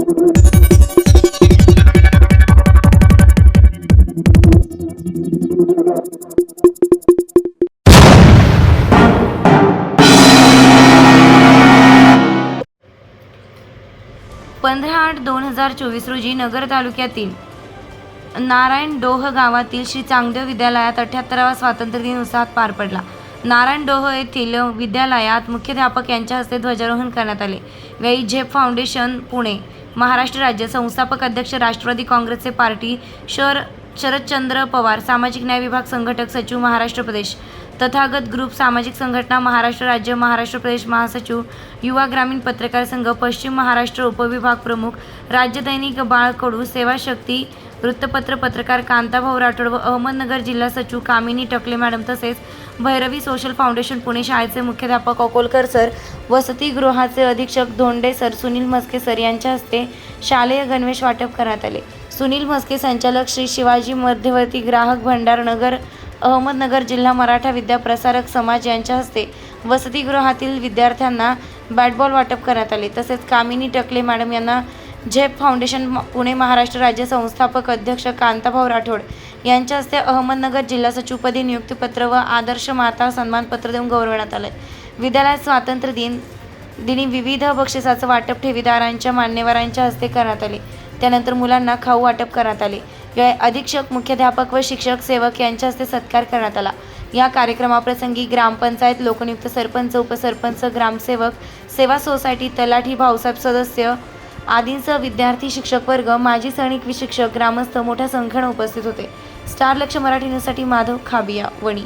(15/8/2024) रोजी नगर तालुक्यातील नारायणडोह गावातील श्री चांगदेव विद्यालयात 78वा स्वातंत्र्य दिन उत्साहात पार पडला. नारायणडोह येथील विद्यालयात मुख्याध्यापक यांच्या हस्ते ध्वजारोहण करण्यात आले. यावेळी झेप फाउंडेशन पुणे महाराष्ट्र राज्य संस्थापक अध्यक्ष राष्ट्रवादी काँग्रेसचे पार्टी शरदचंद्र पवार, सामाजिक न्याय विभाग संघटक सचिव महाराष्ट्र प्रदेश, तथागत ग्रुप सामाजिक संघटना महाराष्ट्र राज्य महाराष्ट्र प्रदेश महासचिव, युवा ग्रामीण पत्रकार संघ पश्चिम महाराष्ट्र उपविभाग प्रमुख, राज्य दैनिक बाळकडू, सेवा शक्ती वृत्तपत्र पत्रकार कांताभाऊ राठोड व अहमदनगर जिल्हा सचिव कामिनी टकले मॅडम तसेच भैरवी सोशल फाउंडेशन पुणे शाळेचे मुख्याध्यापक अकोलकर सर, वसतिगृहाचे अधीक्षक धोंडे सर, सुनील म्हस्के सर यांच्या हस्ते शालेय गणवेश वाटप करण्यात आले. सुनील म्हस्के संचालक श्री शिवाजी मध्यवर्ती ग्राहक भंडार नगर अहमदनगर जिल्हा मराठा विद्या प्रसारक समाज यांच्या हस्ते वसतिगृहातील विद्यार्थ्यांना बॅटबॉल वाटप करण्यात आले. तसेच कामिनी टकले मॅडम यांना झेप फाउंडेशन पुणे महाराष्ट्र राज्य संस्थापक अध्यक्ष कांताभाऊ राठोड यांच्या हस्ते अहमदनगर जिल्हा सचिवपदी नियुक्तीपत्र व आदर्श माता सन्मानपत्र देऊन गौरवण्यात आले. विद्यालयात स्वातंत्र्य दिनी विविध बक्षिसाचं वाटप ठेवीदारांच्या मान्यवरांच्या हस्ते करण्यात आले. त्यानंतर मुलांना खाऊ वाटप करण्यात आले. यावेळी अधीक्षक, मुख्याध्यापक व शिक्षक सेवक यांच्या हस्ते सत्कार करण्यात आला. या कार्यक्रमाप्रसंगी ग्रामपंचायत, लोकनियुक्त सरपंच, उपसरपंच, ग्रामसेवक, सेवा सोसायटी, तलाठी, भाऊसाहेब सदस्य आदींसह विद्यार्थी, शिक्षक वर्ग, माजी सैनिक, शिक्षक, ग्रामस्थ मोठ्या संख्येने उपस्थित होते. स्टार लक्ष मराठी न्यूजसाठी माधव खाबिया, वणी.